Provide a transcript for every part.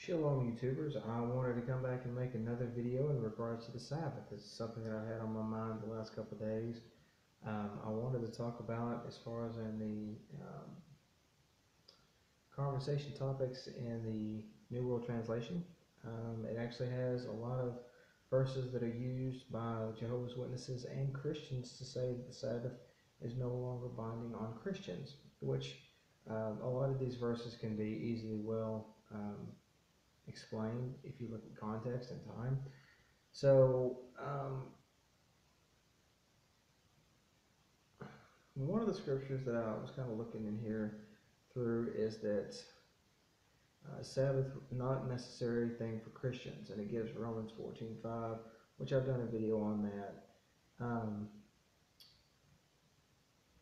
Shalom YouTubers, I wanted to come back and make another video in regards to the Sabbath. It's something that I've had on my mind the last couple of days. I wanted to talk about as far as in the conversation topics in the New World Translation. It actually has a lot of verses that are used by Jehovah's Witnesses and Christians to say that the Sabbath is no longer binding on Christians, which a lot of these verses can be easily explained if you look at context and time. So one of the scriptures that I was kind of looking in here through is that Sabbath not necessary thing for Christians, and it gives Romans 14:5, which I've done a video on that.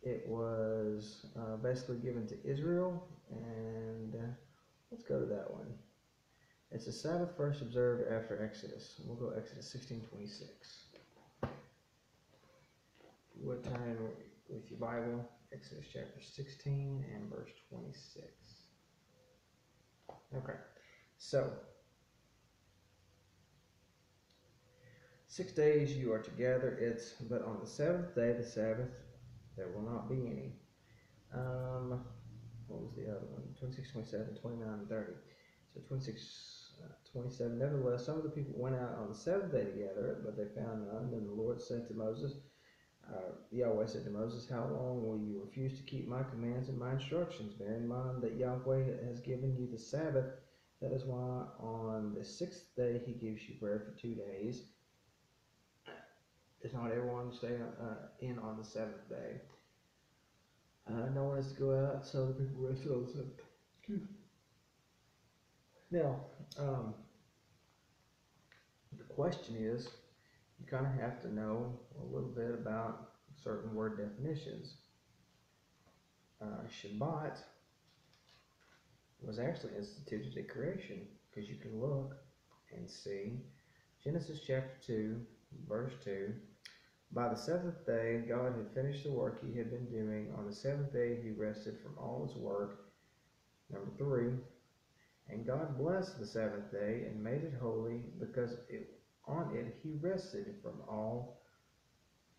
It was basically given to Israel, and let's go to that one. It's a Sabbath first observed after Exodus. We'll go Exodus 16:26. If you would turn with your Bible, Exodus chapter 16 and verse 26. Okay, so 6 days you are to gather it, but on the seventh day, the Sabbath, there will not be any. What was the other one? 26, 27, 29, and 30. So 26, 27. Nevertheless, some of the people went out on the seventh day to gather it, but they found none. Then the Lord said to Moses, Yahweh said to Moses, how long will you refuse to keep my commands and my instructions? Bear in mind that Yahweh has given you the Sabbath. That is why on the sixth day he gives you bread for 2 days. It's not everyone to stay in on the seventh day. No one is to go out, so the people rested on the seventh day. Now, the question is, you kind of have to know a little bit about certain word definitions. Shabbat was actually instituted at creation, because you can look and see Genesis chapter 2, verse 2. By the seventh day, God had finished the work he had been doing. On the seventh day, he rested from all his work. Number 3, and God blessed the Sabbath day and made it holy, because on it he rested from all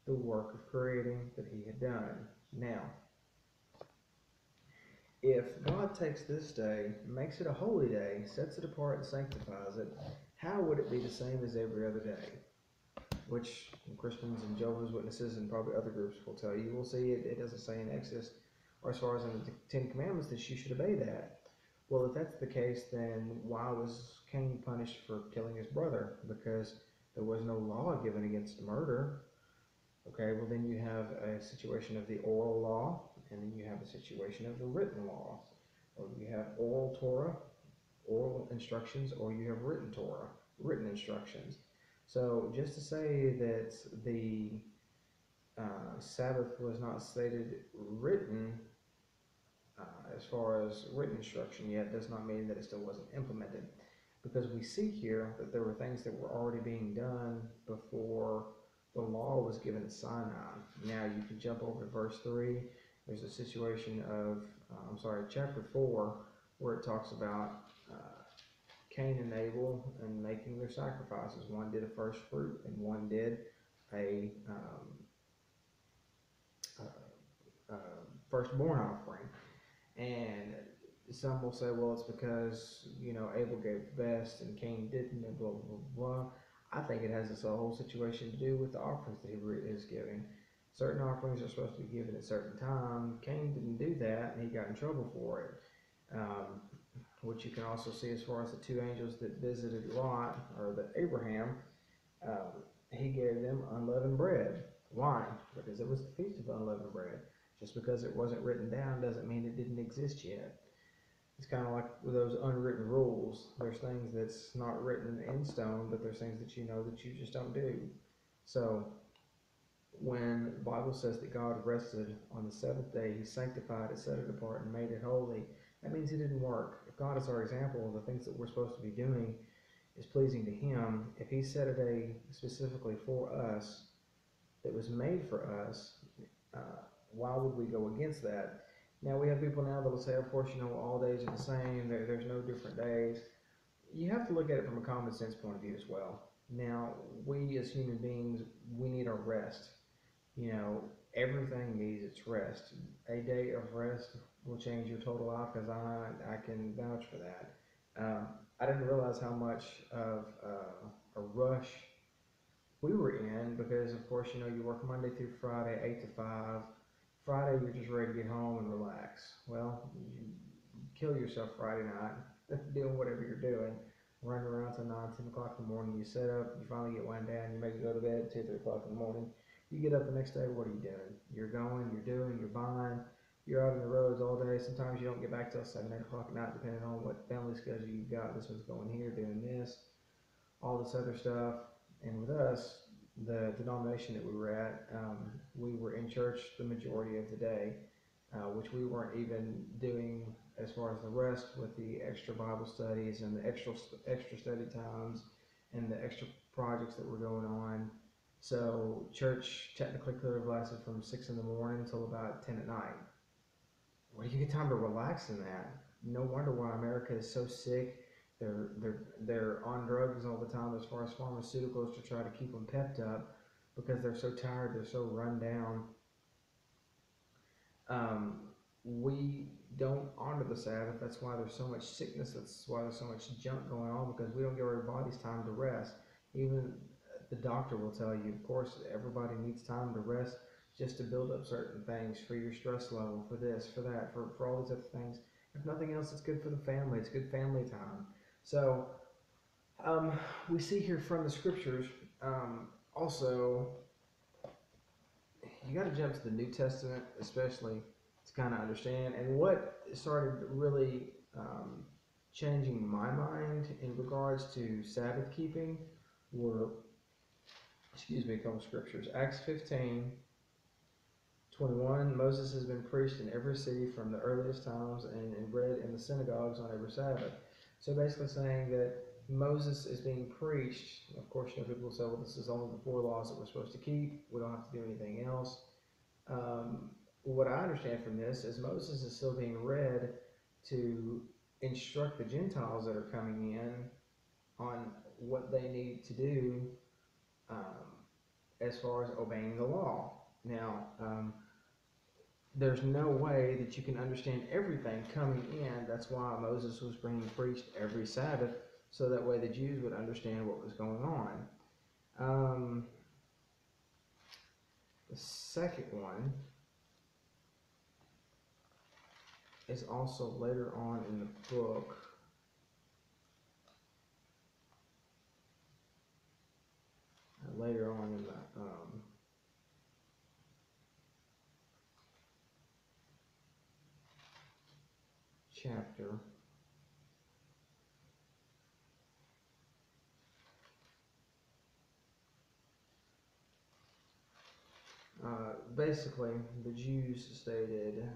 the work of creating that he had done. Now, if God takes this day, makes it a holy day, sets it apart and sanctifies it, how would it be the same as every other day? Which Christians and Jehovah's Witnesses and probably other groups will tell you. We'll see it doesn't say in Exodus, or as far as in the Ten Commandments, that you should obey that. Well, if that's the case, then why was Cain punished for killing his brother? Because there was no law given against murder. Okay, well then you have a situation of the oral law, and then you have a situation of the written law. Or you have oral Torah, oral instructions, or you have written Torah, written instructions. So just to say that the Sabbath was not stated written, as far as written instruction yet, does not mean that it still wasn't implemented. Because we see here that there were things that were already being done before the law was given at Sinai. Now you can jump over to verse 3. There's a situation of, chapter 4, where it talks about Cain and Abel and making their sacrifices. One did a first fruit and one did a firstborn offering. And some will say, well, it's because, Abel gave the best and Cain didn't, and blah, blah, blah. I think it has this whole situation to do with the offerings that he is giving. Certain offerings are supposed to be given at a certain time. Cain didn't do that, and he got in trouble for it. Which you can also see as far as the 2 angels that visited Lot, or the Abraham, he gave them unleavened bread. Why? Because it was the feast of unleavened bread. Just because it wasn't written down doesn't mean it didn't exist yet. It's kind of like with those unwritten rules. There's things that's not written in stone, but there's things that you know that you just don't do. So when the Bible says that God rested on the seventh day, he sanctified it, set it apart, and made it holy, that means he didn't work. If God is our example of the things that we're supposed to be doing is pleasing to him, if he set a day specifically for us that was made for us, why would we go against that? Now we have people now that will say, of course, all days are the same, there's no different days. you have to look at it from a common sense point of view as well. Now, we as human beings, we need our rest. You know, everything needs its rest. A day of rest will change your total life, because I can vouch for that. I didn't realize how much of a rush we were in, because of course, you know, you work Monday through Friday, 8 to 5. Friday you're just ready to get home and relax. Well, you kill yourself Friday night doing whatever you're doing, running around till 9, 10 o'clock in the morning. You set up, you finally get wound down, you maybe go to bed at 2, 3 o'clock in the morning. You get up the next day, what are you doing? You're going, you're doing, you're buying, you're out on the roads all day. Sometimes you don't get back till 7, 8 o'clock at night, depending on what family schedule you've got. This one's going here, doing this, all this other stuff. And with us, the denomination that we were at, we were in church the majority of the day, which we weren't even doing as far as the rest, with the extra Bible studies and the extra study times and the extra projects that were going on. So church technically could have lasted from 6 in the morning until about 10 at night. Where do you get time to relax in that? No wonder why America is so sick. They're on drugs all the time as far as pharmaceuticals to try to keep them pepped up, because they're so tired, they're so run down. We don't honor the Sabbath. That's why there's so much sickness. That's why there's so much junk going on, because we don't give our bodies time to rest. Even the doctor will tell you, of course, everybody needs time to rest, just to build up certain things for your stress level, for this, for that, for all these other things. If nothing else, it's good for the family. It's good family time. So we see here from the scriptures, also, you got to jump to the New Testament, especially to kind of understand. And what started really changing my mind in regards to Sabbath keeping were, a couple scriptures. Acts 15:21. Moses has been preached in every city from the earliest times, and read in the synagogues on every Sabbath. So basically saying that Moses is being preached. Of course, you know, people say, well, this is only the 4 laws that we're supposed to keep. We don't have to do anything else. What I understand from this is Moses is still being read to instruct the Gentiles that are coming in on what they need to do, as far as obeying the law. Now, there's no way that you can understand everything coming in. That's why Moses was being preached every Sabbath, so that way the Jews would understand what was going on. The second one is also later on in the book. Later on in the chapter. Basically, the Jews stated,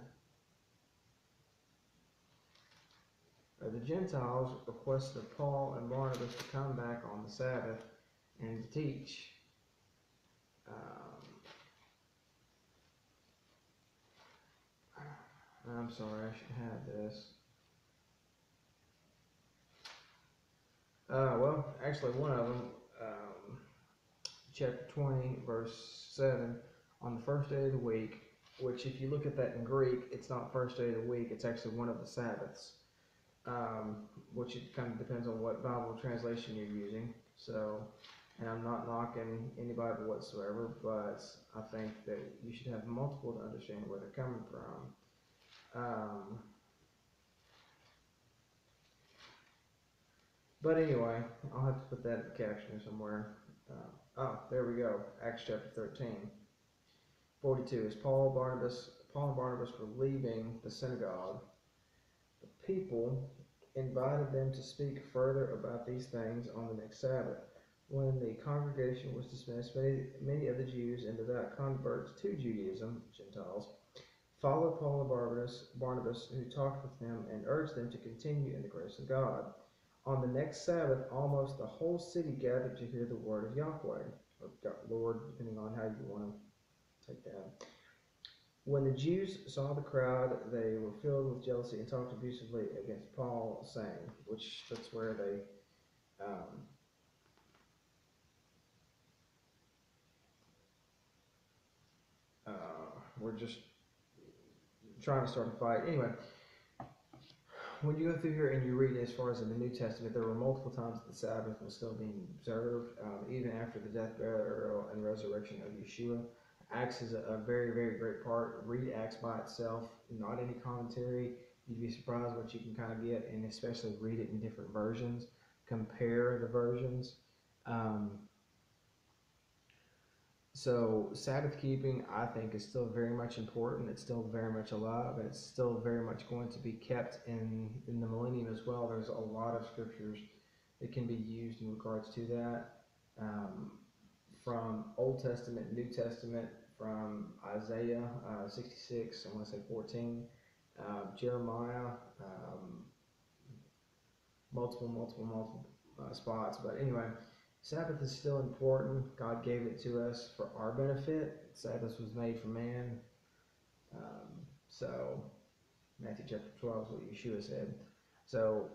the Gentiles requested of Paul and Barnabas to come back on the Sabbath and to teach. I'm sorry, I should have this. Well, actually, one of them, chapter 20, verse 7, on the first day of the week, which if you look at that in Greek, it's not first day of the week, it's actually one of the Sabbaths, which it kind of depends on what Bible translation you're using. So, and I'm not knocking any Bible whatsoever, but I think that you should have multiple to understand where they're coming from. But anyway, I'll have to put that in the caption somewhere. There we go. Acts chapter 13:42. As Paul and Barnabas were leaving the synagogue, the people invited them to speak further about these things on the next Sabbath. When the congregation was dismissed, many of the Jews and devout converts to Judaism, Gentiles, followed Paul and Barnabas, who talked with them and urged them to continue in the grace of God. On the next Sabbath, almost the whole city gathered to hear the word of Yahweh, or Lord, depending on how you want to take that. When the Jews saw the crowd, they were filled with jealousy and talked abusively against Paul, saying, which that's where they Um, we're just trying to start a fight. Anyway, when you go through here and you read as far as in the New Testament, there were multiple times that the Sabbath was still being observed, even after the death, burial, and resurrection of Yeshua. Acts is a very, very great part. Read Acts by itself, not any commentary. You'd be surprised what you can kind of get, and especially read it in different versions. Compare the versions. Um, so Sabbath keeping, I think, is still very much important. It's still very much alive, and it's still very much going to be kept in the millennium as well. There's a lot of scriptures that can be used in regards to that, um, from Old Testament, New Testament, from Isaiah 66, I want to say 14, Jeremiah, multiple spots. But anyway, Sabbath is still important. God gave it to us for our benefit. Sabbath was made for man. So Matthew chapter 12 is what Yeshua said. So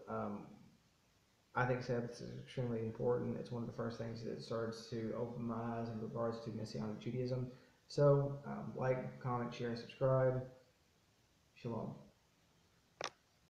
I think Sabbath is extremely important. It's one of the first things that starts to open my eyes in regards to Messianic Judaism. So like, comment, share, subscribe. Shalom.